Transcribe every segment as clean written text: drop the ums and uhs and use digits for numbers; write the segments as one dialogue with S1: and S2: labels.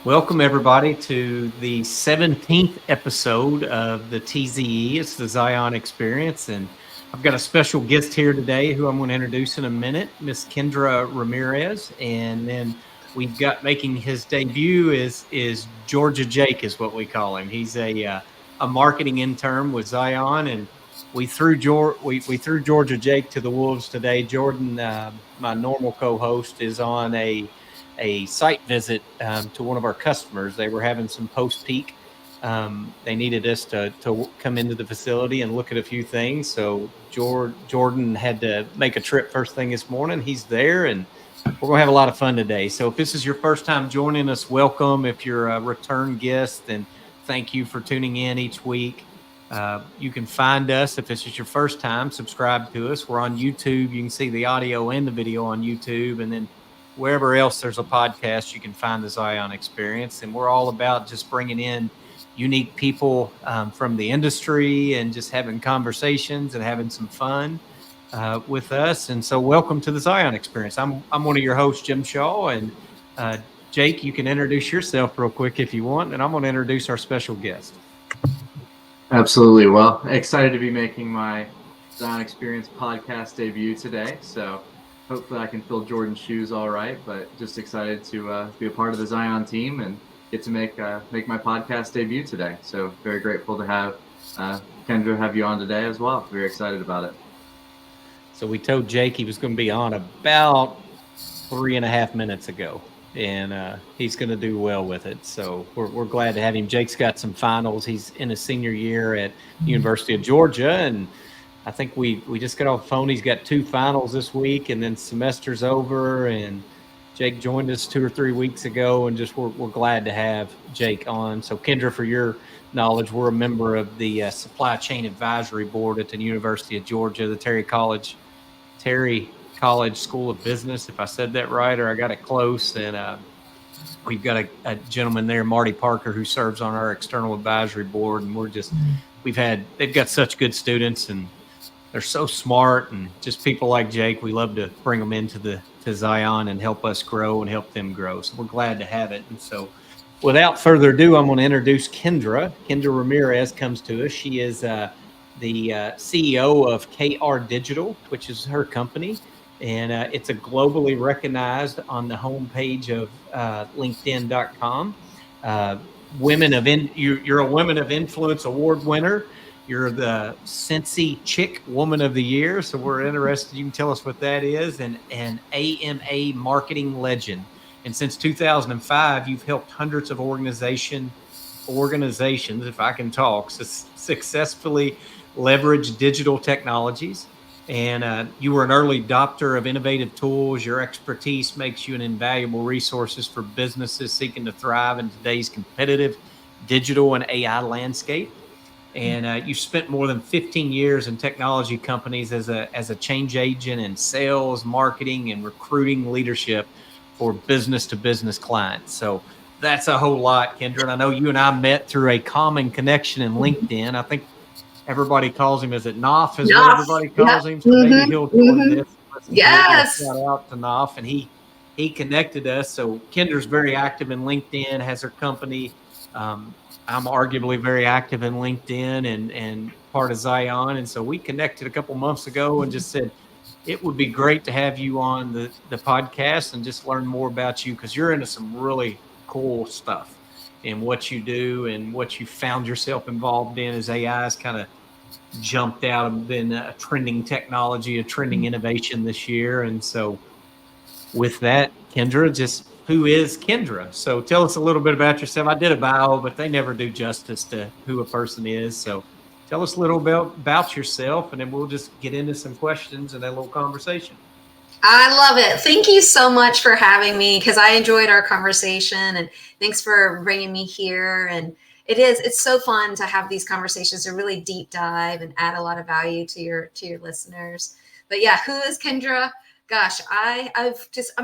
S1: Welcome, everybody, to the 17th episode of the TZE. It's the Zion Experience. And I've got a special guest here today who I'm going to introduce in a minute, Miss Kendra Ramirez. And then we've got making his debut is Georgia Jake, is what we call him. He's a marketing intern with Zion. And we threw Georgia Jake to the wolves today. Jordan, my normal co-host, is on a site visit to one of our customers. They were having some post peak. They needed us to come into the facility and look at a few things. So Jordan had to make a trip first thing this morning. He's there, and we're going to have a lot of fun today. So if this is your first time joining us, welcome. If you're a return guest, then thank you for tuning in each week. You can find us if this is your first time. Subscribe to us. We're on YouTube. You can see the audio and the video on YouTube, and then wherever else there's a podcast, you can find the Zion Experience. And we're all about just bringing in unique people from the industry and just having conversations and having some fun with us. And so welcome to the Zion Experience. I'm one of your hosts, Jim Shaw. And Jake, you can introduce yourself real quick if you want. And I'm going to introduce our special guest.
S2: Absolutely. Well, excited to be making my Zion Experience podcast debut today. So hopefully I can fill Jordan's shoes all right, but just excited to be a part of the Zion team and get to make my podcast debut today. So very grateful to have Kendra have you on today as well. Very excited about it.
S1: So we told Jake he was going to be on about 3.5 minutes ago, and he's going to do well with it. So we're glad to have him. Jake's got some finals. He's in his senior year at University of Georgia, and I think we just got off the phone. He's got 2 finals this week, and then semester's over. And Jake joined us 2 or 3 weeks ago, and just we're glad to have Jake on. So, Kendra, for your knowledge, we're a member of the Supply Chain Advisory Board at the University of Georgia, the Terry College School of Business, if I said that right, or I got it close. And we've got a gentleman there, Marty Parker, who serves on our external advisory board, and they've got such good students, and they're so smart, and just people like Jake. We love to bring them to Zion and help us grow and help them grow. So we're glad to have it. And so without further ado, I'm going to introduce Kendra. Kendra Ramirez comes to us. She is the CEO of KR Digital, which is her company. And it's a globally recognized on the homepage of LinkedIn.com. You're a Women of Influence Award winner. You're the Cincy Chick Woman of the Year, so we're interested. You can tell us what that is, and an AMA marketing legend. And since 2005, you've helped hundreds of organizations, if I can talk, successfully leverage digital technologies. And you were an early adopter of innovative tools. Your expertise makes you an invaluable resources for businesses seeking to thrive in today's competitive digital and AI landscape. And you spent more than 15 years in technology companies as a change agent in sales, marketing, and recruiting leadership for business-to-business clients. So that's a whole lot, Kendra. And I know you and I met through a common connection in LinkedIn. I think everybody calls him, is it Knopf? Is what everybody calls him. So maybe he'll join this.
S3: Yes.
S1: Shout out to Knopf, and he connected us. So Kendra's very active in LinkedIn, has her company. I'm arguably very active in LinkedIn and part of Zion. And so we connected a couple months ago and just said, it would be great to have you on the podcast and just learn more about you, because you're into some really cool stuff in what you do and what you found yourself involved in as AI has kind of jumped out and been a trending technology, a trending innovation this year. And so with that, Kendra, just who is Kendra? So tell us a little bit about yourself. I did a bio, but they never do justice to who a person is. So tell us a little bit about yourself, and then we'll just get into some questions and a little conversation.
S3: I love it. Thank you so much for having me, because I enjoyed our conversation, and thanks for bringing me here. And it's so fun to have these conversations, to really deep dive and add a lot of value to your listeners. But yeah, who is Kendra? Gosh, I'm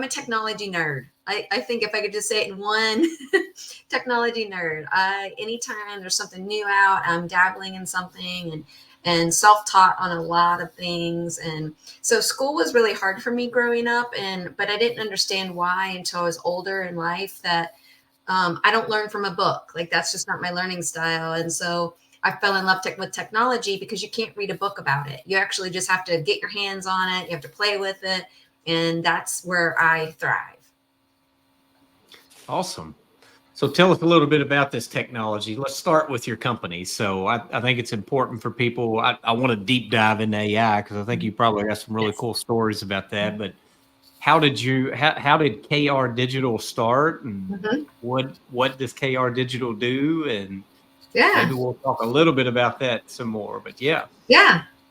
S3: a technology nerd. I think if I could just say it in one, technology nerd. Anytime there's something new out, I'm dabbling in something and self-taught on a lot of things. And so school was really hard for me growing up, but I didn't understand why until I was older in life, that I don't learn from a book. Like that's just not my learning style. And so I fell in love with technology because you can't read a book about it. You actually just have to get your hands on it. You have to play with it. And that's where I thrive.
S1: Awesome. So tell us a little bit about this technology. Let's start with your company. So I think it's important for people. I want to deep dive into AI because I think you probably got some really cool stories about that. But how did KR Digital start, and what does KR Digital do? And maybe we'll talk a little bit about that some more. But yeah.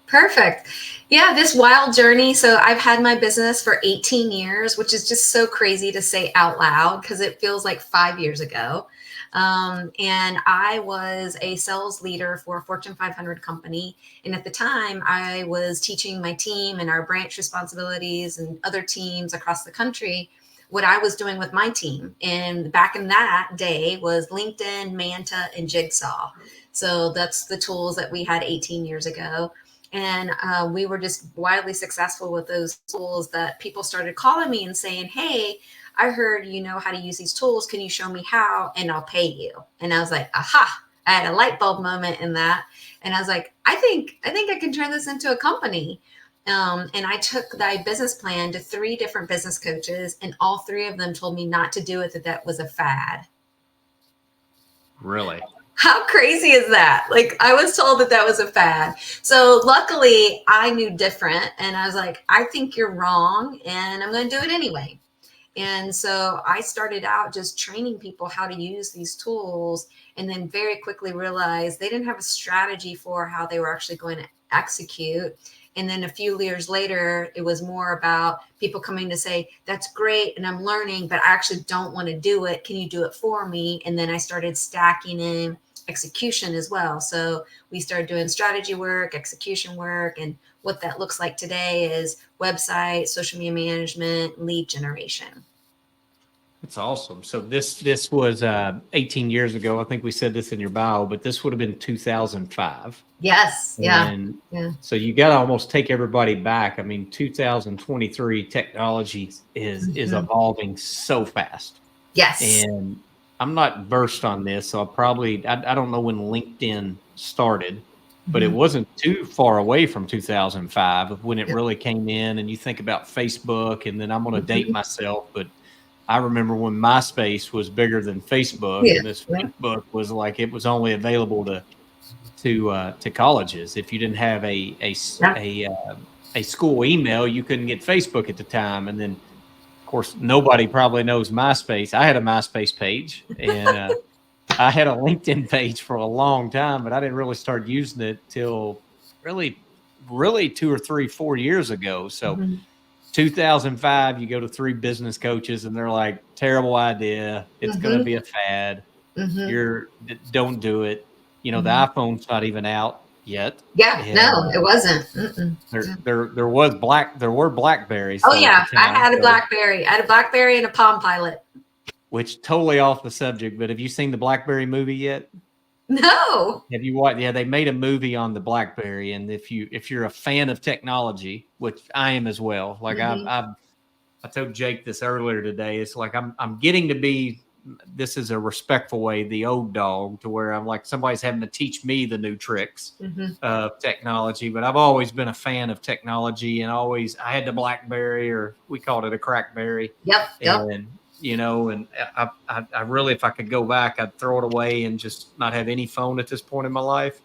S3: Perfect. Yeah, this wild journey. So I've had my business for 18 years, which is just so crazy to say out loud because it feels like 5 years ago. And I was a sales leader for a Fortune 500 company. And at the time, I was teaching my team and our branch responsibilities and other teams across the country what I was doing with my team. And back in that day was LinkedIn, Manta, and Jigsaw. So that's the tools that we had 18 years ago. And we were just wildly successful with those tools that people started calling me and saying, hey, I heard you know how to use these tools. Can you show me how? And I'll pay you. And I was like, aha, I had a light bulb moment in that. And I was like, I think I can turn this into a company. And I took my business plan to 3 different business coaches, and all 3 of them told me not to do it, that was a fad.
S1: Really?
S3: How crazy is that? Like I was told that was a fad. So luckily I knew different, and I was like, I think you're wrong and I'm going to do it anyway. And so I started out just training people how to use these tools, and then very quickly realized they didn't have a strategy for how they were actually going to execute. And then a few years later, it was more about people coming to say, that's great, and I'm learning, but I actually don't want to do it. Can you do it for me? And then I started stacking in execution as well. So we started doing strategy work, execution work, and what that looks like today is website, social media management, lead generation.
S1: That's awesome. So this was 18 years ago. I think we said this in your bio, but this would have been 2005.
S3: Yes.
S1: And so you got to almost take everybody back. I mean, 2023 technology is evolving so fast.
S3: Yes.
S1: And I'm not versed on this, so I don't know when LinkedIn started, but it wasn't too far away from 2005 when it really came in. And you think about Facebook, and then I'm going to date myself, but I remember when MySpace was bigger than Facebook, and this Facebook was like, it was only available to colleges. If you didn't have a school email, you couldn't get Facebook at the time. And then, of course, nobody probably knows MySpace. I had a MySpace page, and I had a LinkedIn page for a long time, but I didn't really start using it till really 2 or 3, 4 years ago. So 2005, you go to 3 business coaches, and they're like, terrible idea. It's going to be a fad. Don't do it. You know, the iPhone's not even out yet.
S3: Yeah, no, it wasn't.
S1: There were Blackberries.
S3: Oh yeah, I had a Blackberry. I had a Blackberry and a Palm Pilot.
S1: Which totally off the subject, but have you seen the Blackberry movie yet?
S3: No.
S1: Have you watched? Yeah, they made a movie on the Blackberry, and if you're a fan of technology, which I am as well, like I told Jake this earlier today, it's like I'm getting to be, this is a respectful way, the old dog, to where I'm like somebody's having to teach me the new tricks of technology. But I've always been a fan of technology, and I had the Blackberry, or we called it a Crackberry.
S3: Yep.
S1: And you know, and I really, if I could go back, I'd throw it away and just not have any phone at this point in my life,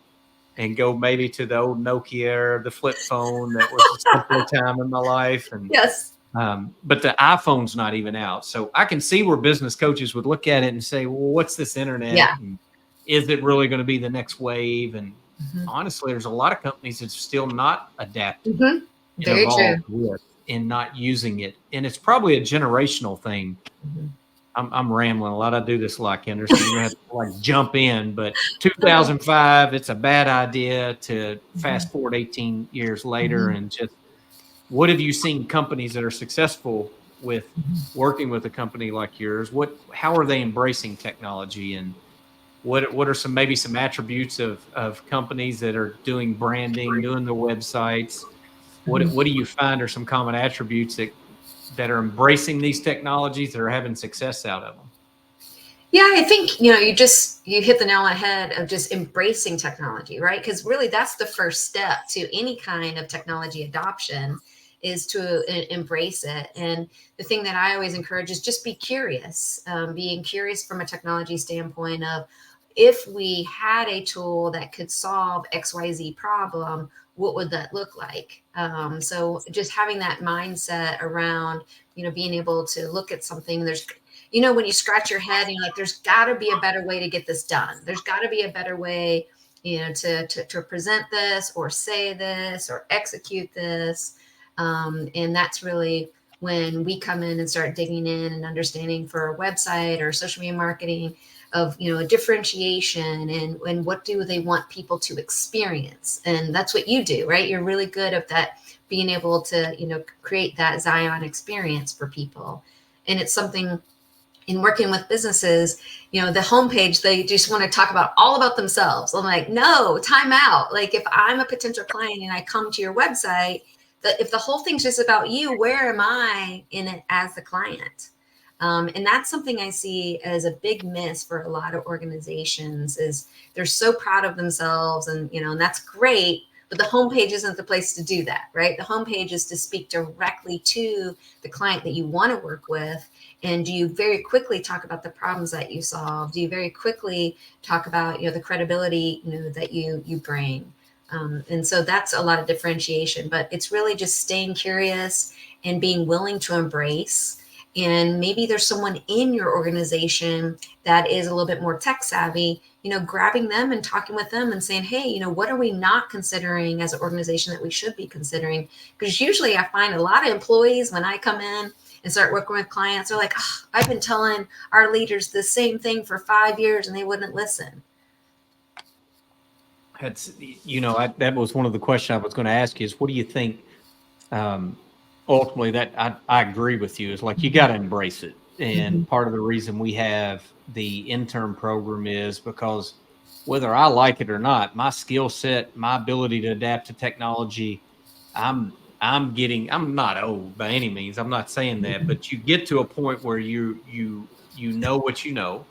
S1: and go maybe to the old Nokia or the flip phone that was a simpler time in my life. And
S3: yes.
S1: But the iPhone's not even out. So I can see where business coaches would look at it and say, well, what's this internet?
S3: Yeah.
S1: And is it really going to be the next wave? And honestly, there's a lot of companies that's still not adapted
S3: Very true.
S1: with and not using it. And it's probably a generational thing. I'm rambling a lot. I do this a lot, Kendra, so you're going to have to like jump in. But 2005, it's a bad idea to fast forward 18 years later. And just, what have you seen companies that are successful with working with a company like yours? How are they embracing technology, and what are maybe some attributes of companies that are doing branding, doing their websites? What do you find are some common attributes that are embracing these technologies that are having success out of them?
S3: Yeah, I think, you hit the nail on the head of just embracing technology, right? Because really that's the first step to any kind of technology adoption is to embrace it. And the thing that I always encourage is just be curious, being curious from a technology standpoint of if we had a tool that could solve XYZ problem, what would that look like? So just having that mindset around, being able to look at something, when you scratch your head and you're like, there's got to be a better way to get this done. There's got to be a better way, to present this or say this or execute this. And that's really when we come in and start digging in and understanding for a website or social media marketing of, a differentiation and what do they want people to experience. And that's what you do, right? You're really good at that, being able to, create that Zion experience for people. And it's something in working with businesses, the homepage, they just want to talk all about themselves. I'm like, no, time out. Like if I'm a potential client and I come to your website, if the whole thing's just about you, where am I in it as the client? And that's something I see as a big miss for a lot of organizations is they're so proud of themselves and that's great, but the homepage isn't the place to do that, right? The homepage is to speak directly to the client that you want to work with. And do you very quickly talk about the problems that you solve? Do you very quickly talk about, the credibility, that you bring? And so that's a lot of differentiation, but it's really just staying curious and being willing to embrace. And maybe there's someone in your organization that is a little bit more tech savvy, grabbing them and talking with them and saying, hey, what are we not considering as an organization that we should be considering? Because usually I find a lot of employees when I come in and start working with clients, they're like, oh, I've been telling our leaders the same thing for 5 years and they wouldn't listen.
S1: That's, that was one of the questions I was going to ask you is what do you think? Ultimately, that I agree with you. Is like you got to embrace it, and part of the reason we have the intern program is because whether I like it or not, my skill set, my ability to adapt to technology, I'm not old by any means. I'm not saying that, but you get to a point where you know what you know,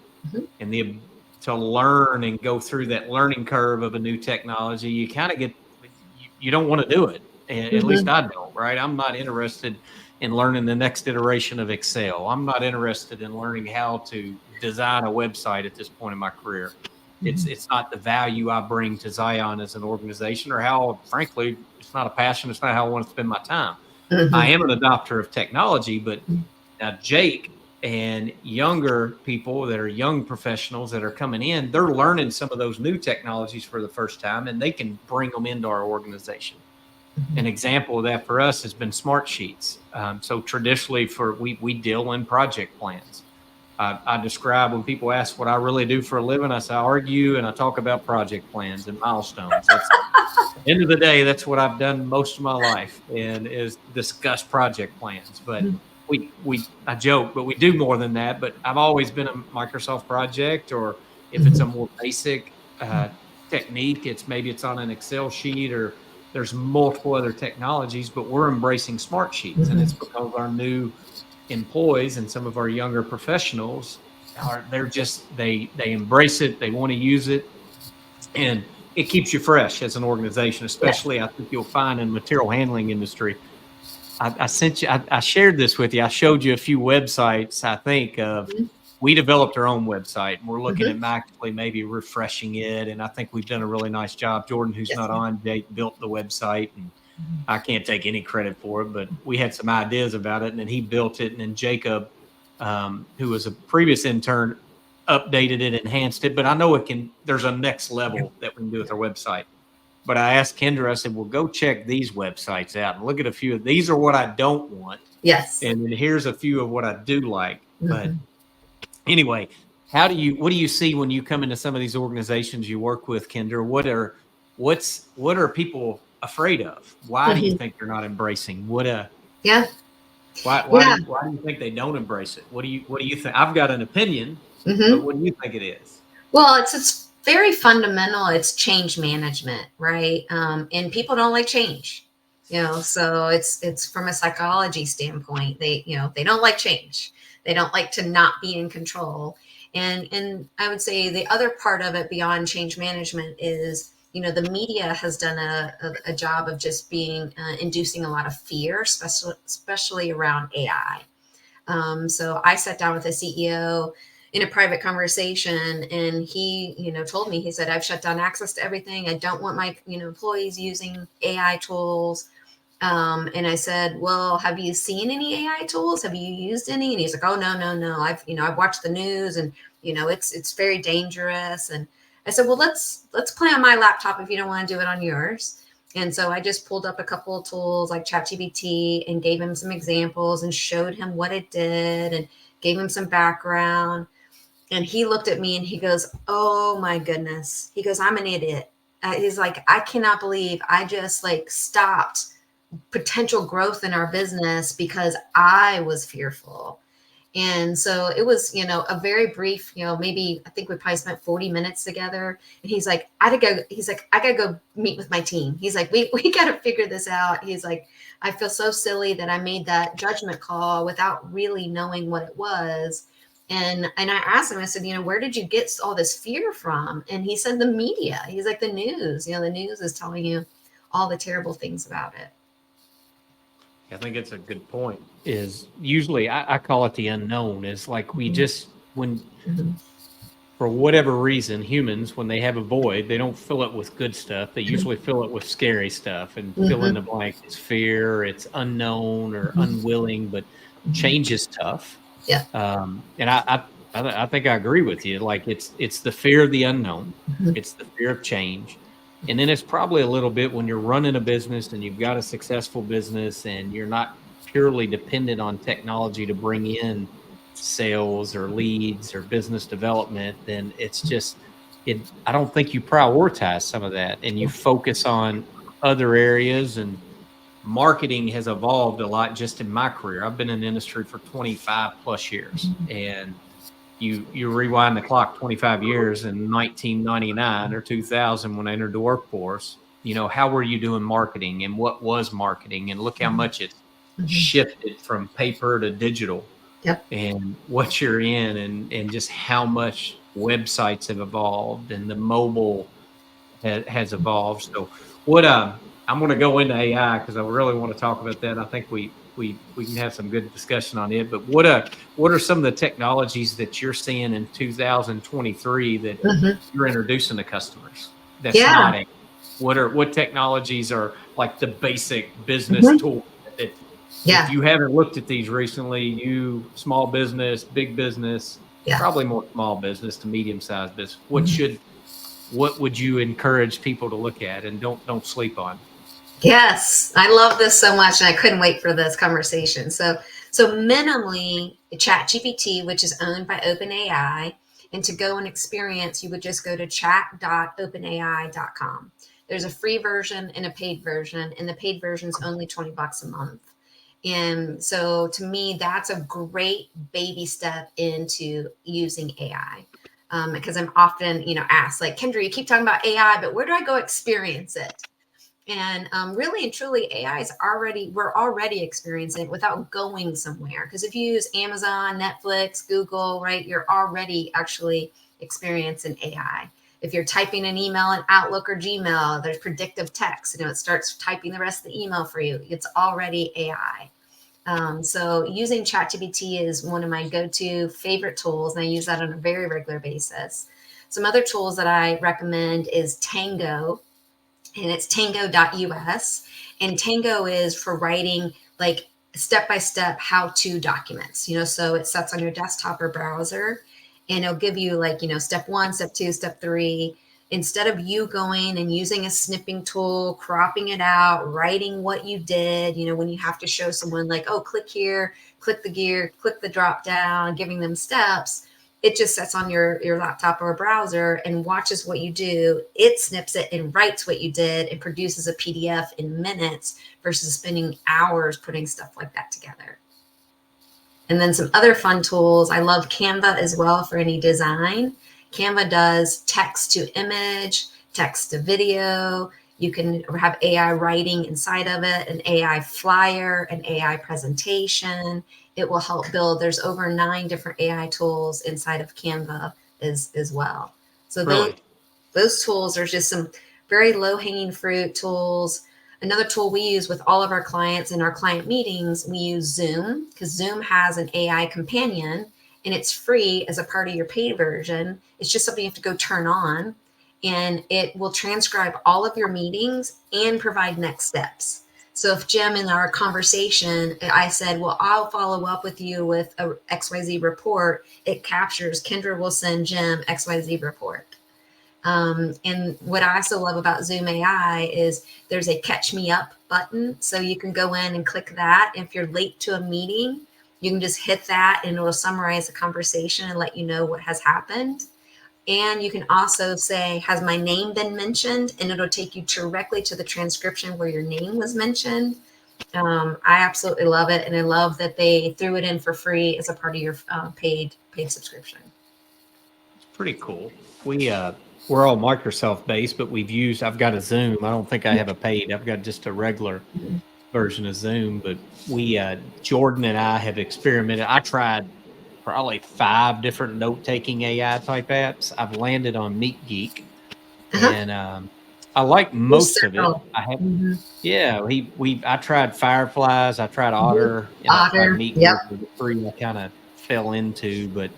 S1: and to learn and go through that learning curve of a new technology, you kind of you don't want to do it. At least I don't, right? I'm not interested in learning the next iteration of Excel. I'm not interested in learning how to design a website at this point in my career. It's not the value I bring to Zion as an organization, or how, frankly, it's not a passion. It's not how I want to spend my time. I am an adopter of technology, but now Jake and younger people that are young professionals that are coming in, they're learning some of those new technologies for the first time, and they can bring them into our organization. An example of that for us has been smart sheets. So traditionally we deal in project plans. I describe when people ask what I really do for a living, I say I argue and I talk about project plans and milestones. At the end of the day, that's what I've done most of my life, and is discuss project plans. But I joke, but we do more than that. But I've always been a Microsoft project, or if it's a more basic technique, it's on an Excel sheet, or there's multiple other technologies, but we're embracing smart sheets. And it's because our new employees and some of our younger professionals they embrace it. They want to use it, and it keeps you fresh as an organization, especially I think you'll find in the material handling industry. I shared this with you. I showed you a few websites, I think, of we developed our own website, and we're looking at actually maybe refreshing it. And I think we've done a really nice job. Jordan, who's not on, Jake built the website, and I can't take any credit for it, but we had some ideas about it, and then he built it. And then Jacob, who was a previous intern, updated it, enhanced it. But I know there's a next level that we can do with our website. But I asked Kendra, I said, well, go check these websites out and look at a few of these are what I don't want.
S3: Yes.
S1: And then here's a few of what I do like. But anyway, what do you see when you come into some of these organizations you work with, Kendra? What are people afraid of? Why do you think they're not embracing? Why do you think they don't embrace it? What do you think? I've got an opinion, but what do you think it is?
S3: Well, it's very fundamental. It's change management, right? And people don't like change, so it's from a psychology standpoint, they don't like change. They don't like to not be in control. And I would say the other part of it beyond change management is, the media has done a job of just being inducing a lot of fear, especially around AI. So I sat down with a CEO in a private conversation, and he, told me, he said, I've shut down access to everything. I don't want my, employees using AI tools. And I said, well, have you seen any AI tools? Have you used any? And he's like, oh, no. I've watched the news, and, it's very dangerous. And I said, well, let's play on my laptop if you don't want to do it on yours. And so I just pulled up a couple of tools like ChatGPT and gave him some examples and showed him what it did and gave him some background. And he looked at me and he goes, oh my goodness. He goes, I'm an idiot. He's like, I cannot believe I just stopped potential growth in our business because I was fearful. And so it was, a very brief, maybe I think we probably spent 40 minutes together. And he's like, I gotta go meet with my team. He's like, we got to figure this out. He's like, I feel so silly that I made that judgment call without really knowing what it was. And I asked him, I said, where did you get all this fear from? And he said, the media. He's like, the news, the news is telling you all the terrible things about it.
S1: I think it's a good point. Is usually I call it the unknown. Is like we just for whatever reason, humans, when they have a void, they don't fill it with good stuff. They usually fill it with scary stuff, and fill in the blank. It's fear, it's unknown or unwilling, but change is tough.
S3: Yeah.
S1: And I think I agree with you. Like it's the fear of the unknown. It's the fear of change. And then it's probably a little bit when you're running a business and you've got a successful business and you're not purely dependent on technology to bring in sales or leads or business development, then it's just, I don't think you prioritize some of that and you focus on other areas. And marketing has evolved a lot just in my career. I've been in the industry for 25 plus years, and you rewind the clock 25 years in 1999 or 2000 when I entered the workforce, how were you doing marketing and what was marketing? And look how much it shifted from paper to digital.
S3: Yep.
S1: And what you're in and just how much websites have evolved and the mobile has evolved. So what I'm going to go into AI because I really want to talk about that. I think we can have some good discussion on it. But what are some of the technologies that you're seeing in 2023 that you're introducing to customers? That's not AI. What technologies are like the basic business tool that if you haven't looked at these recently, you small business, big business, probably more small business to medium-sized business, what would you encourage people to look at and don't sleep on?
S3: Yes, I love this so much, and I couldn't wait for this conversation. So minimally, ChatGPT, which is owned by OpenAI, and to go and experience, you would just go to chat.openai.com. There's a free version and a paid version, and the paid version is only $20 a month. And so to me, that's a great baby step into using AI. Because I'm often, asked, like, Kendra, you keep talking about AI, but where do I go experience it? And really and truly, we're already experiencing it without going somewhere. Because if you use Amazon, Netflix, Google, right, you're already actually experiencing AI. If you're typing an email in Outlook or Gmail, there's predictive text. It starts typing the rest of the email for you. It's already AI. So using ChatGPT is one of my go-to favorite tools, and I use that on a very regular basis. Some other tools that I recommend is Tango, and it's tango.us. And Tango is for writing like step-by-step how-to documents, so it sets on your desktop or browser, and it'll give you step 1, step 2, step 3. Instead of you going and using a snipping tool, cropping it out, writing what you did, when you have to show someone like, oh, click here, click the gear, click the drop down, giving them steps, it just sets on your laptop or browser and watches what you do. It snips it and writes what you did and produces a PDF in minutes versus spending hours putting stuff like that together. And then some other fun tools. I love Canva as well for any design. Canva does text to image, text to video. You can have AI writing inside of it, an AI flyer, an AI presentation, it will help build. There's over 9 different AI tools inside of Canva as well. So
S1: Really?
S3: those tools are just some very low hanging fruit tools. Another tool we use with all of our clients in our client meetings, we use Zoom, because Zoom has an AI companion and it's free as a part of your paid version. It's just something you have to go turn on, and it will transcribe all of your meetings and provide next steps. So if Jim, in our conversation, I said, well, I'll follow up with you with a XYZ report, it captures Kendra will send Jim XYZ report. And what I also love about Zoom AI is there's a catch me up button. So you can go in and click that. If you're late to a meeting, you can just hit that and it'll summarize the conversation and let you know what has happened. And you can also say, has my name been mentioned? And it'll take you directly to the transcription where your name was mentioned. I absolutely love it. And I love that they threw it in for free as a part of your paid subscription.
S1: It's pretty cool. We're all Microsoft based, but I've got a Zoom. I don't think I have a paid. I've got just a regular version of Zoom, but Jordan and I have experimented. I tried probably 5 different note-taking AI type apps. I've landed on MeetGeek, and I like most of it. I have, I tried Fireflies, I tried Otter, and I tried MeetGeek with the 3 I kind of fell into, but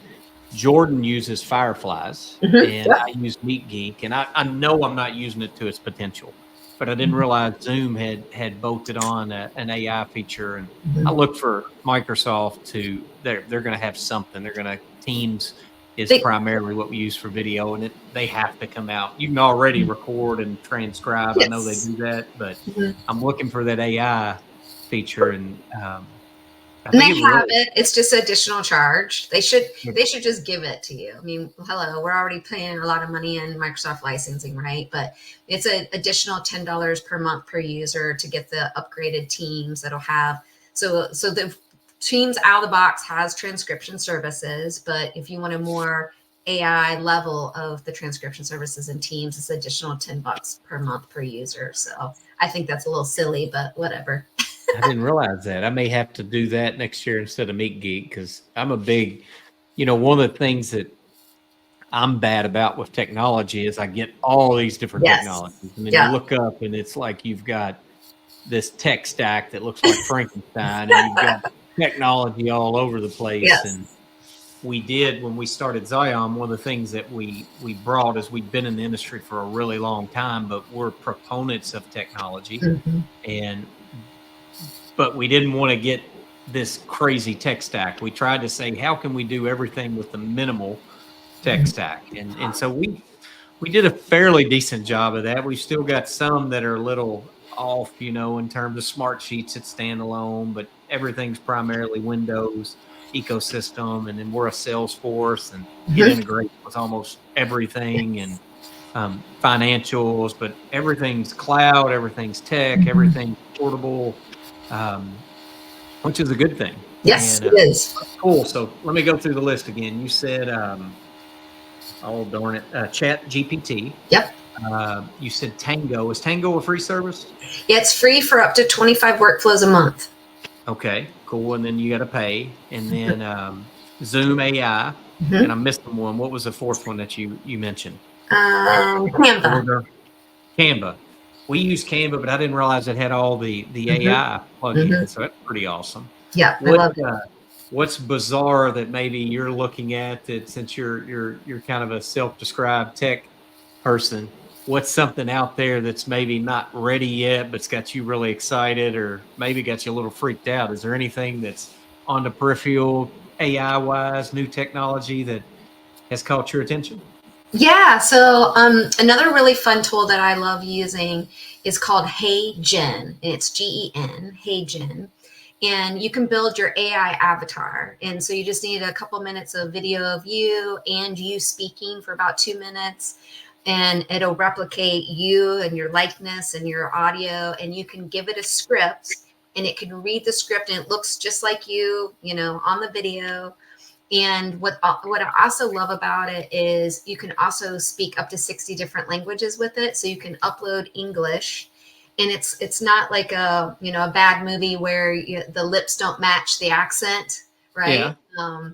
S1: Jordan uses Fireflies, and I use MeetGeek, and I know I'm not using it to its potential, but I didn't realize Zoom had bolted on an AI feature, and I look for Microsoft they're going to have something. Teams is primarily what we use for video, and they have to come out. You can already record and transcribe. I know they do that, but I'm looking for that AI feature, and
S3: and they have it. It's just additional charge. They should just give it to you. I mean, hello, we're already paying a lot of money in Microsoft licensing, right? But it's an additional $10 per month per user to get the upgraded Teams that'll have. So the Teams out of the box has transcription services, but if you want a more AI level of the transcription services in Teams, it's additional $10 per month per user. So I think that's a little silly, but whatever.
S1: I didn't realize that. I may have to do that next year instead of MeetGeek, because I'm a big, one of the things that I'm bad about with technology is I get all these different technologies. And then you look up and it's like you've got this tech stack that looks like Frankenstein, and you've got technology all over the place. And we did, when we started Zion, one of the things that we brought is we've been in the industry for a really long time, but we're proponents of technology. But we didn't want to get this crazy tech stack. We tried to say, how can we do everything with the minimal tech stack? And so we did a fairly decent job of that. We've still got some that are a little off, in terms of smart sheets that standalone, but everything's primarily Windows ecosystem. And then we're a Salesforce, and it integrates with almost everything, and financials, but everything's cloud, everything's tech, everything's portable. Which is a good thing.
S3: Yes, it is.
S1: Cool. So let me go through the list again. You said, oh, darn it, Chat GPT.
S3: Yep.
S1: You said Tango. Is Tango a free service?
S3: Yeah, it's free for up to 25 workflows a month.
S1: Okay, cool. And then you got to pay. And then Zoom AI. And I'm missing one. What was the 4th one that you mentioned?
S3: Canva.
S1: Canva. We use Canva, but I didn't realize it had all the AI plugins. So that's pretty awesome.
S3: Yeah, I love it.
S1: What's bizarre that maybe you're looking at, that since you're kind of a self-described tech person, what's something out there that's maybe not ready yet, but's got you really excited, or maybe got you a little freaked out? Is there anything that's on the peripheral AI-wise, new technology that has caught your attention?
S3: Yeah, so another really fun tool that I love using is called Hey Gen. It's GEN, Hey Gen. And you can build your AI avatar. And so you just need a couple minutes of video of you and you speaking for about 2 minutes. And it'll replicate you and your likeness and your audio. And you can give it a script, and it can read the script, and it looks just like you, on the video. And what I also love about it is you can also speak up to 60 different languages with it. So you can upload English, and it's not like a a bad movie where the lips don't match the accent, right?
S1: Yeah.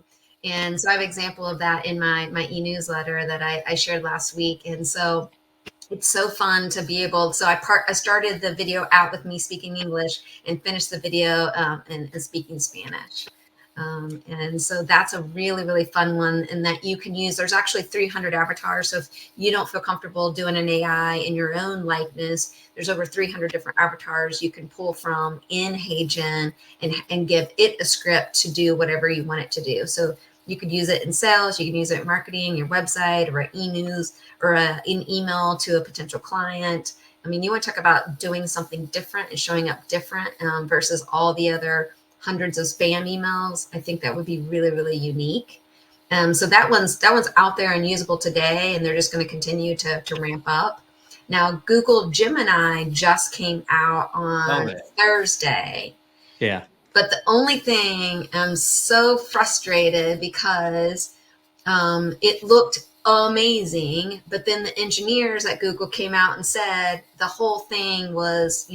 S3: And so I have an example of that in my e-newsletter that I shared last week. And so it's so fun to be able. So I started the video out with me speaking English and finished the video and speaking Spanish. And so that's a really, really fun one, and that you can use. There's actually 300 avatars. So if you don't feel comfortable doing an AI in your own likeness, there's over 300 different avatars you can pull from in HeyGen and give it a script to do whatever you want it to do. So you could use it in sales, you can use it in marketing, your website, or an e-news, or an email to a potential client. I mean, you want to talk about doing something different and showing up different versus all the other hundreds of spam emails. I think that would be really, really unique. So that one's out there and usable today, and they're just going to continue to ramp up. Now, Google Gemini just came out on Thursday.
S1: Yeah.
S3: But the only thing, I'm so frustrated because it looked amazing, but then the engineers at Google came out and said the whole thing was,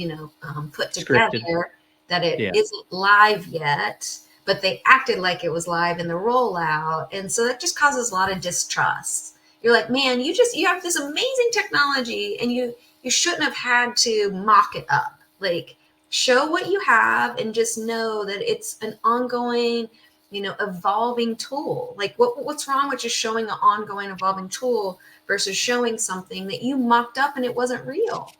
S3: put together,
S1: Scripted.
S3: that it isn't live yet, but they acted like it was live in the rollout. And so that just causes a lot of distrust. You're like, man, you have this amazing technology, and you shouldn't have had to mock it up. Like, show what you have and just know that it's an ongoing, evolving tool. Like, what's wrong with just showing an ongoing, evolving tool versus showing something that you mocked up and it wasn't real?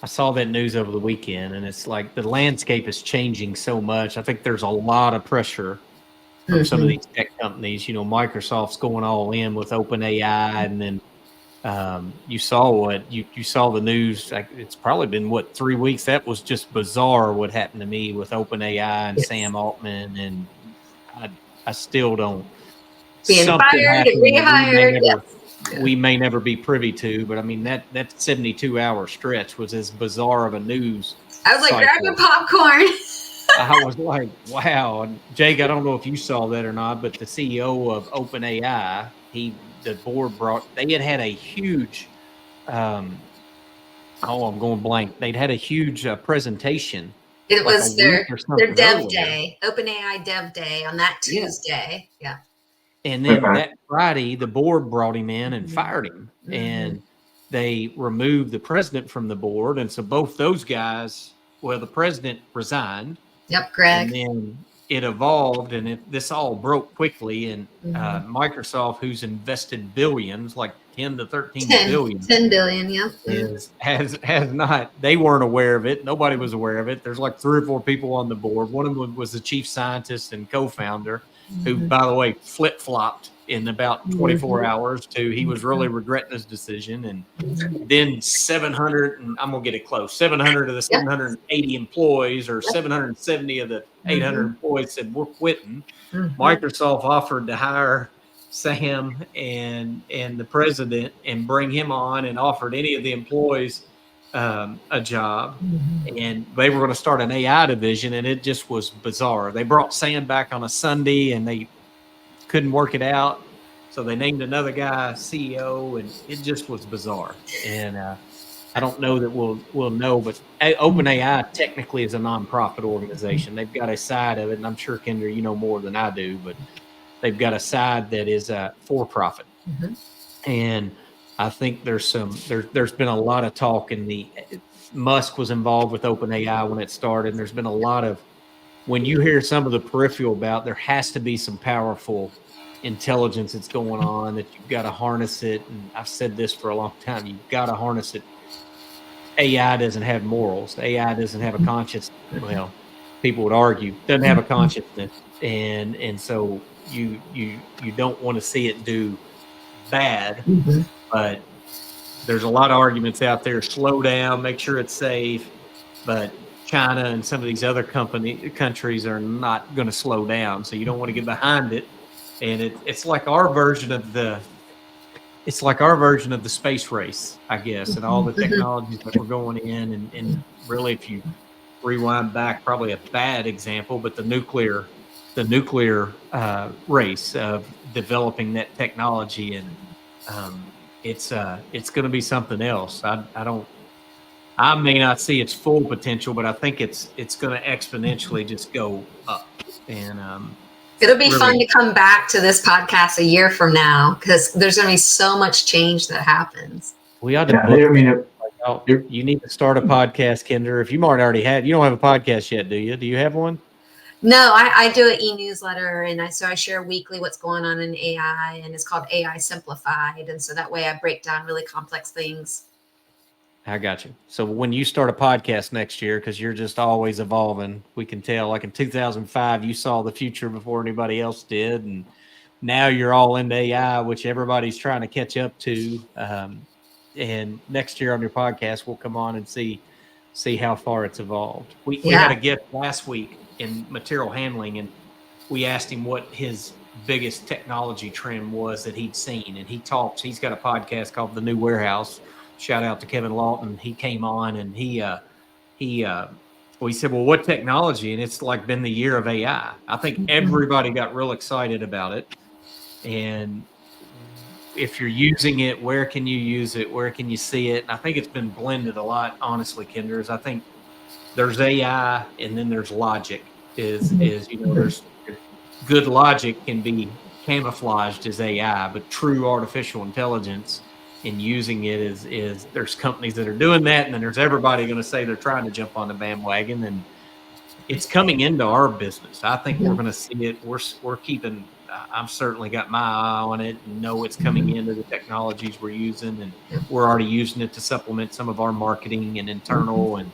S1: I saw that news over the weekend, and it's like the landscape is changing so much. I think there's a lot of pressure from some of these tech companies. Microsoft's going all in with OpenAI, and then you saw you saw the news. It's probably been 3 weeks. That was just bizarre what happened to me with OpenAI and Sam Altman, and I still don't.
S3: Being fired and rehired.
S1: We may never be privy to, but I mean that 72-hour stretch was as bizarre of a news.
S3: I was like, grab your popcorn.
S1: I was like, wow. And Jake, I don't know if you saw that or not, but the CEO of OpenAI, the board they had a huge, I'm going blank. They'd had a huge presentation.
S3: It was their dev day, OpenAI dev day on that Tuesday. Yeah.
S1: And then that Friday, the board brought him in and fired him, and they removed the president from the board. And so both those guys, the president resigned.
S3: Yep, Greg.
S1: And then it evolved, and this all broke quickly. And Microsoft, who's invested billions, like 10 to 13 billion.
S3: 10 billion, yeah.
S1: Has not, they weren't aware of it. Nobody was aware of it. There's like 3 or 4 people on the board. One of them was the chief scientist and co-founder, who, by the way, flip-flopped in about 24 hours he was really regretting his decision. And then 700, and I'm going to get it close, 700 of the 780 employees, or 770 of the 800 employees said, we're quitting. Microsoft offered to hire Sam and the president and bring him on, and offered any of the employees a job. And they were going to start an AI division, and it just was bizarre. They brought Sam back on a Sunday, and they couldn't work it out, so they named another guy CEO, and it just was bizarre. And I don't know that we'll know, but OpenAI technically is a nonprofit organization. They've got a side of it, and I'm sure, Kendra, you know more than I do, but they've got a side that is for profit. And I think there's been a lot of talk, and Musk was involved with OpenAI when it started. And there's been a lot of, when you hear some of the peripheral about, there has to be some powerful intelligence that's going on, that you've got to harness it. And I've said this for a long time, you've got to harness it. AI doesn't have morals. AI doesn't have a conscience. Well, people would argue, doesn't have a consciousness. And so you don't want to see it do bad. But there's a lot of arguments out there. Slow down, make sure it's safe. But China and some of these other countries are not going to slow down, so you don't want to get behind it. And it's like our version of the space race, I guess, and all the technologies that we're going in. And really, if you rewind back, probably a bad example, but the nuclear race of developing that technology, and it's going to be something else. I I may not see its full potential, but I think it's going to exponentially just go up. And
S3: it'll be
S1: really
S3: fun to come back to this podcast a year from now because there's going to be so much change that happens.
S1: We ought to. You need to start a podcast, Kendra. If you might already have, you don't have a podcast yet, do you? Do you have one?
S3: No, I do an e-newsletter, and I share weekly what's going on in AI, and it's called AI Simplified, and so that way I break down really complex things.
S1: I got you. So when you start a podcast next year, because you're just always evolving, we can tell. Like in 2005, you saw the future before anybody else did, and now you're all into AI, which everybody's trying to catch up to. And next year on your podcast, we'll come on and see how far it's evolved. We had a guest last week in material handling, and we asked him what his biggest technology trend was that he'd seen, and he's got a podcast called The New Warehouse. Shout out to Kevin Lawton. He came on and he said, well, what technology? And it's like been the year of AI. I think everybody got real excited about it. And if you're using it, where can you use it? Where can you see it? And I think it's been blended a lot, honestly, Kendra. I think there's AI and then there's logic. There's good logic can be camouflaged as AI, but true artificial intelligence and using it is there's companies that are doing that, and then there's everybody going to say they're trying to jump on the bandwagon, and it's coming into our business. I think we're going to see it. We're keeping. I've certainly got my eye on it and know it's coming into the technologies we're using, and we're already using it to supplement some of our marketing and internal. And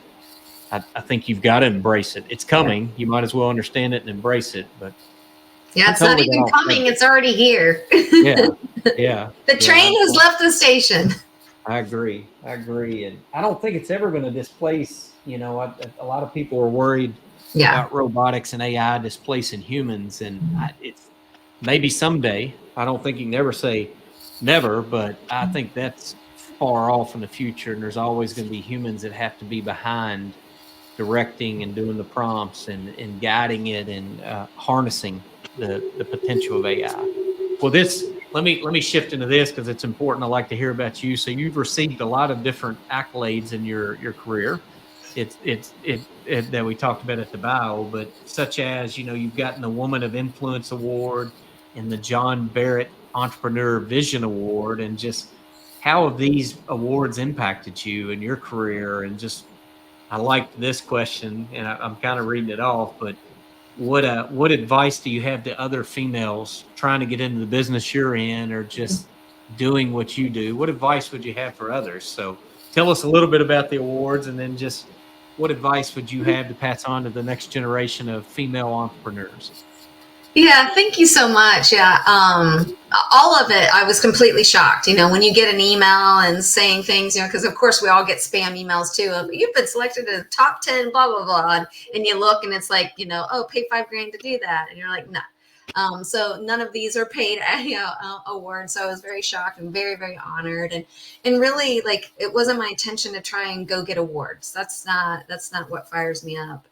S1: I think you've got to embrace it. It's coming. You might as well understand it and embrace it. But
S3: yeah, it's not even coming. It's already here.
S1: Yeah.
S3: The train has left the station.
S1: I agree. And I don't think it's ever going to displace, a lot of people are worried about robotics and AI displacing humans. And it's maybe someday. I don't think you can ever say never, but I think that's far off in the future. And there's always going to be humans that have to be behind directing and doing the prompts and guiding it and harnessing the potential of AI. Well, let me shift into this because it's important. I'd like to hear about you. So you've received a lot of different accolades in your career. It's that we talked about at the bio, but such as, you've gotten the Woman of Influence Award and the John Barrett Entrepreneur Vision Award, and just how have these awards impacted you in your career? And just, I liked this question, and I'm kind of reading it off, but what advice do you have to other females trying to get into the business you're in, or just doing what you do? What advice would you have for others? So tell us a little bit about the awards, and then just what advice would you have to pass on to the next generation of female entrepreneurs?
S3: Yeah, thank you so much. Yeah, all of it, I was completely shocked. When you get an email and saying things, because of course we all get spam emails too. You've been selected as top 10, blah, blah, blah. And you look and it's like, pay $5,000 to do that. And you're like, no. So none of these are paid, awards. So I was very shocked and very, very honored. And really, like, it wasn't my intention to try and go get awards. That's not what fires me up.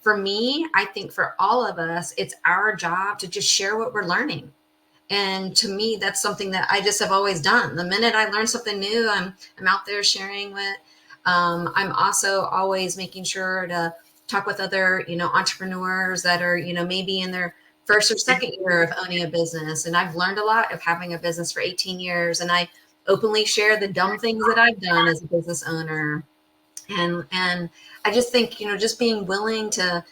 S3: For me, I think for all of us, it's our job to just share what we're learning. And to me, that's something that I just have always done. The minute I learn something new, I'm out there sharing it. I'm also always making sure to talk with other, entrepreneurs that are, maybe in their first or second year of owning a business. And I've learned a lot of having a business for 18 years. And I openly share the dumb things that I've done as a business owner. And I just think, just being willing to,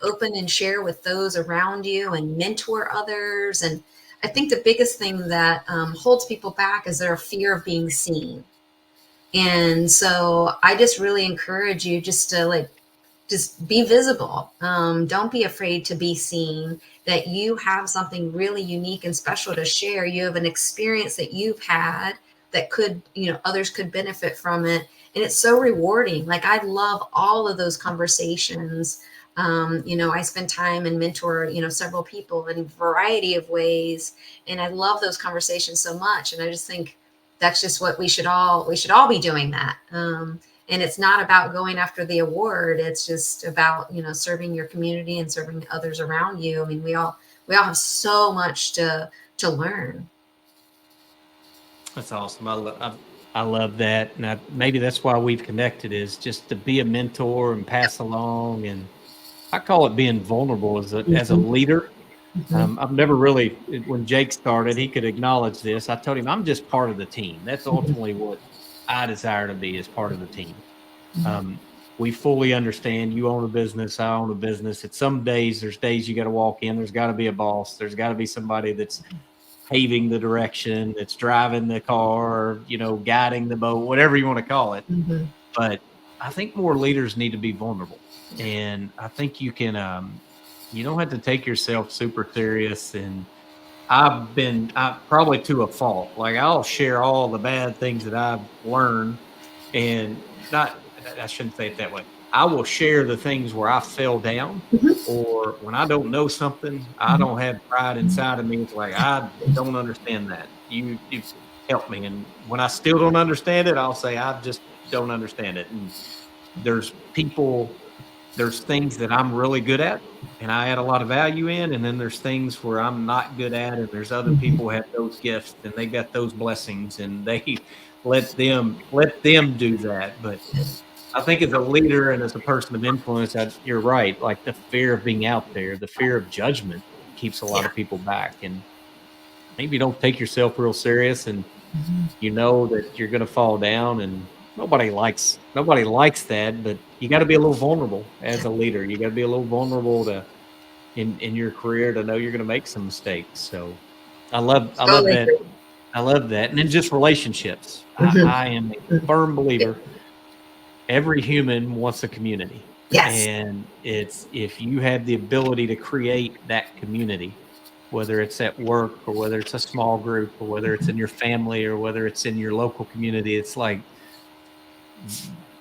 S3: open and share with those around you and mentor others. And I think the biggest thing that holds people back is their fear of being seen. And so I just really encourage you just to just be visible. Don't be afraid to be seen, that you have something really unique and special to share. You have an experience that you've had that could, others could benefit from it. And it's so rewarding. Like, I love all of those conversations. I spend time and mentor, several people in a variety of ways. And I love those conversations so much. And I just think that's just what we should all be doing that. And it's not about going after the award. It's just about, serving your community and serving others around you. I mean, we all have so much to learn.
S1: That's awesome. I love that. And maybe that's why we've connected, is just to be a mentor and pass along. And I call it being vulnerable as a leader. I've never really, when Jake started, he could acknowledge this. I told him, I'm just part of the team. That's ultimately what I desire to be, as part of the team. We fully understand you own a business, I own a business. At some days, there's days you got to walk in. There's got to be a boss. There's got to be somebody that's paving the direction, that's driving the car, guiding the boat, whatever you want to call it. But I think more leaders need to be vulnerable. And I think you can, you don't have to take yourself super serious. And I probably to a fault. Like, I'll share all the bad things that I've learned, and I shouldn't say it that way. I will share the things where I fell down, or when I don't know something, I don't have pride inside of me. It's like, I don't understand that. You help me. And when I still don't understand it, I'll say, I just don't understand it. And there's things that I'm really good at and I add a lot of value in. And then there's things where I'm not good at, and there's other people who have those gifts and they got those blessings, and they let them do that. But I think as a leader and as a person of influence, you're right. Like, the fear of being out there, the fear of judgment keeps a lot of people back. And maybe don't take yourself real serious, and you know that you're going to fall down, and nobody likes that, but you got to be a little vulnerable as a leader. You got to be a little vulnerable in your career to know you're going to make some mistakes. So I love that. I love that. And then just relationships. I am a firm believer. Every human wants a community.
S3: Yes.
S1: And if you have the ability to create that community, whether it's at work or whether it's a small group or whether it's in your family or whether it's in your local community, it's like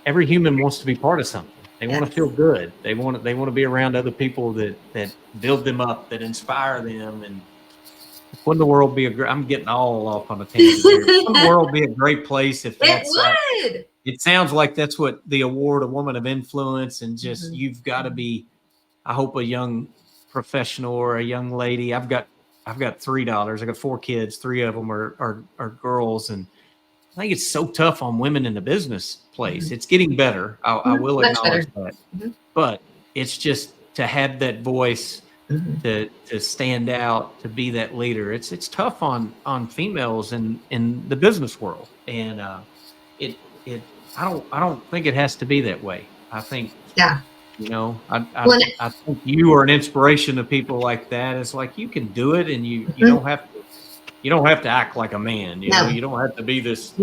S1: every human wants to be part of something. They want to feel good. They want to be around other people that build them up, that inspire them. And wouldn't the world be I'm getting all off on a tangent here. Wouldn't the world be a great place if that's
S3: it would.
S1: It sounds like that's what the award, a woman of influence, and just you've got to be, I hope, a young professional or a young lady. I've got $3. I got 4 kids. 3 of them are girls, and I think it's so tough on women in the business place. It's getting better. I will acknowledge that, but it's just to have that voice, to stand out, to be that leader. It's tough on females in the business world, and I don't think it has to be that way. I think, I think you are an inspiration to people like that. It's like, you can do it, and you don't have to act like a man. You know, you don't have to be this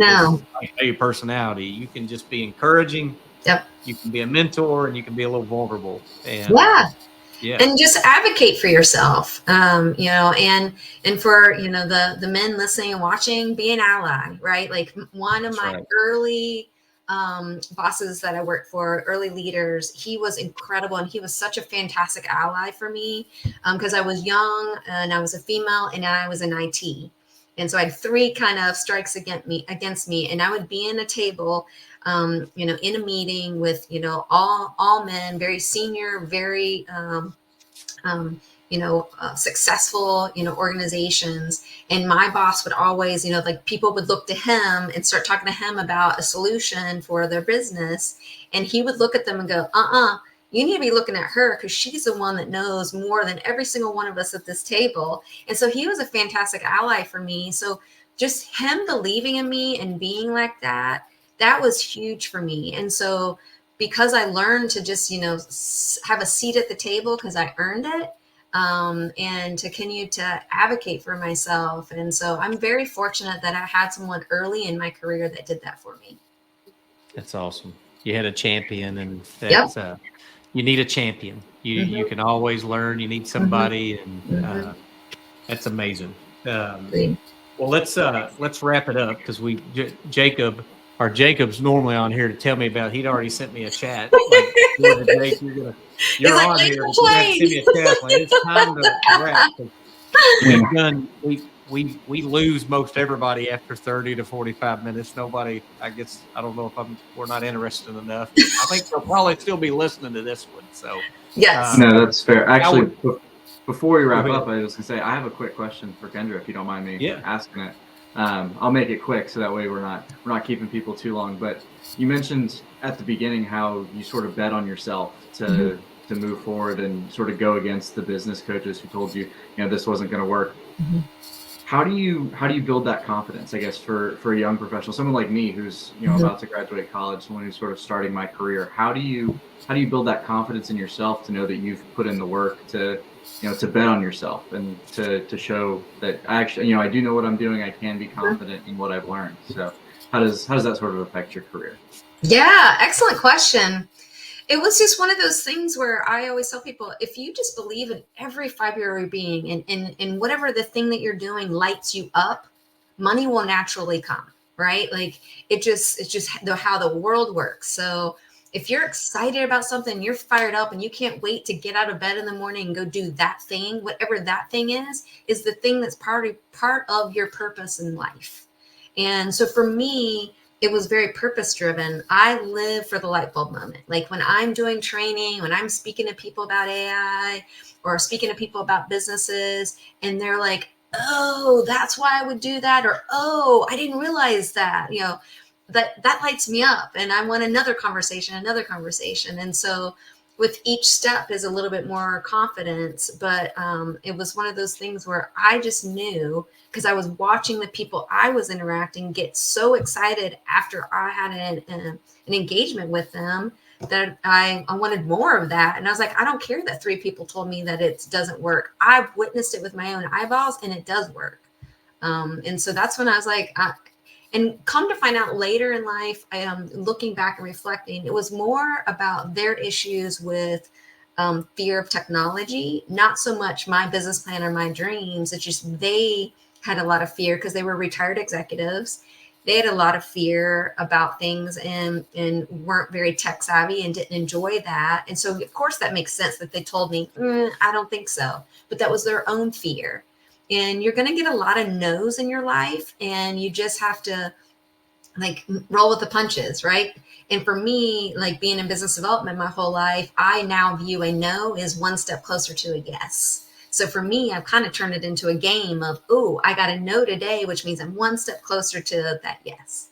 S1: personality. You can just be encouraging. Yep. You can be a mentor, and you can be a little vulnerable. And
S3: and just advocate for yourself. And for the men listening and watching, be an ally, right? Like, one of my early bosses that I worked for, early leaders, he was incredible, and he was such a fantastic ally for me, because I was young and I was a female and I was in IT, and so I had 3 kind of strikes against me, and I would be in a table, in a meeting with all men, very senior, very successful, organizations. And my boss would always, like, people would look to him and start talking to him about a solution for their business. And he would look at them and go, you need to be looking at her, because she's the one that knows more than every single one of us at this table. And so he was a fantastic ally for me. So just him believing in me and being like that was huge for me. And so, because I learned to just, have a seat at the table because I earned it, and to continue to advocate for myself. And so I'm very fortunate that I had someone early in my career that did that for me.
S1: That's awesome. You had a champion, and that's, you need a champion. You can always learn. You need somebody, and that's amazing. Well, let's wrap it up, because Jacob's normally on here to tell me about. He'd already sent me a chat. Like, Jake, you're on here. You have to send me a chat. Like, it's time to wrap. We've done. We lose most everybody after 30 to 45 minutes. Nobody. I guess I don't know if we're not interested enough. I think they'll probably still be listening to this one. So
S3: yes.
S2: No, that's fair. Actually, before we wrap up, I was gonna say I have a quick question for Kendra, if you don't mind me asking it. I'll make it quick so that way we're not keeping people too long. But you mentioned at the beginning how you sort of bet on yourself to move forward and sort of go against the business coaches who told you, this wasn't going to work. How do you build that confidence, I guess, for a young professional, someone like me who's about to graduate college, someone who's sort of starting my career? How do you build that confidence in yourself to know that you've put in the work to bet on yourself and to show that I do know what I'm doing. I can be confident in what I've learned. So how does that sort of affect your career?
S3: Yeah, excellent question. It was just one of those things where I always tell people, if you just believe in every fiber of your being and whatever the thing that you're doing lights you up, money will naturally come, right? Like it's just how the world works. So if you're excited about something, you're fired up and you can't wait to get out of bed in the morning and go do that thing, whatever that thing is the thing that's part of your purpose in life. And so for me, it was very purpose driven. I live for the light bulb moment. Like when I'm doing training, when I'm speaking to people about AI or speaking to people about businesses, and they're like, oh, that's why I would do that. Or, oh, I didn't realize that, that lights me up. And I want another conversation. And so with each step is a little bit more confidence, but it was one of those things where I just knew, because I was watching the people I was interacting get so excited after I had an engagement with them, that I wanted more of that. And I was like, I don't care that 3 people told me that it doesn't work. I've witnessed it with my own eyeballs and it does work. And so that's when I was like, and come to find out later in life, looking back and reflecting, it was more about their issues with fear of technology, not so much my business plan or my dreams. It's just they had a lot of fear because they were retired executives. They had a lot of fear about things and weren't very tech savvy and didn't enjoy that. And so, of course, that makes sense that they told me, I don't think so. But that was their own fear. And you're going to get a lot of no's in your life, and you just have to like roll with the punches, right? And for me, like being in business development my whole life, I now view a no is one step closer to a yes. So for me, I've kind of turned it into a game of, oh, I got a no today, which means I'm one step closer to that yes.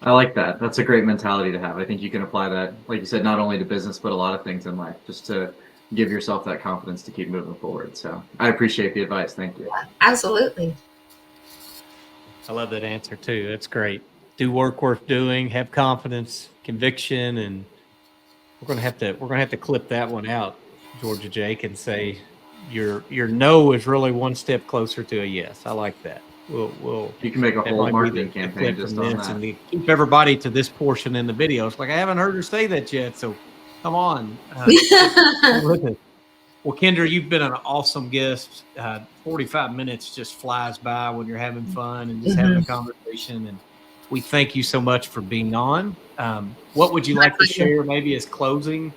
S2: I like that. That's a great mentality to have. I think you can apply that, like you said, not only to business, but a lot of things in life, just to give yourself that confidence to keep moving forward. So I appreciate the advice. Thank you.
S3: Absolutely.
S1: I love that answer too. That's great. Do work worth doing, have confidence, conviction, and we're gonna have to clip that one out, Georgia Jake, and say your no is really one step closer to a yes. I like that. We'll
S2: you can make a whole marketing campaign just on that.
S1: And keep everybody to this portion in the video. It's like I haven't heard her say that yet, so come on. Well, Kendra, you've been an awesome guest. 45 minutes just flies by when you're having fun and just having a conversation. And we thank you so much for being on. What would you like to share, maybe as closing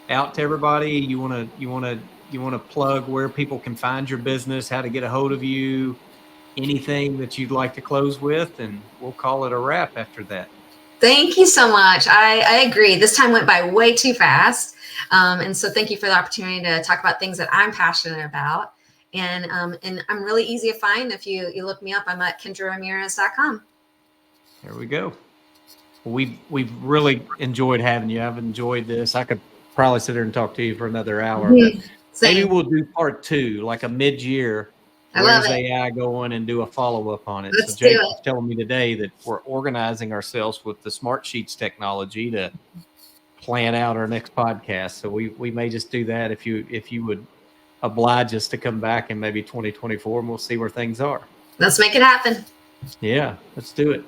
S1: out to everybody? You want to plug where people can find your business, how to get a hold of you, anything that you'd like to close with, and we'll call it a wrap after that.
S3: Thank you so much. I agree. This time went by way too fast. And so thank you for the opportunity to talk about things that I'm passionate about. And I'm really easy to find. If you look me up, I'm at KendraRamirez.com.
S1: There we go. We've really enjoyed having you. I've enjoyed this. I could probably sit there and talk to you for another hour. But maybe we'll do part 2, like a mid-year. Where's AI going, and do a follow-up on it.
S3: Let's
S1: so Jake
S3: do it.
S1: was telling me today that we're organizing ourselves with the Smart Sheets technology to plan out our next podcast. So we may just do that if you would oblige us to come back in maybe 2024, and we'll see where things are.
S3: Let's make it happen.
S1: Yeah, let's do it.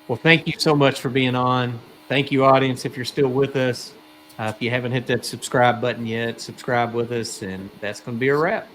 S1: Well, thank you so much for being on. Thank you, audience, if you're still with us. If you haven't hit that subscribe button yet, subscribe with us, and that's going to be a wrap.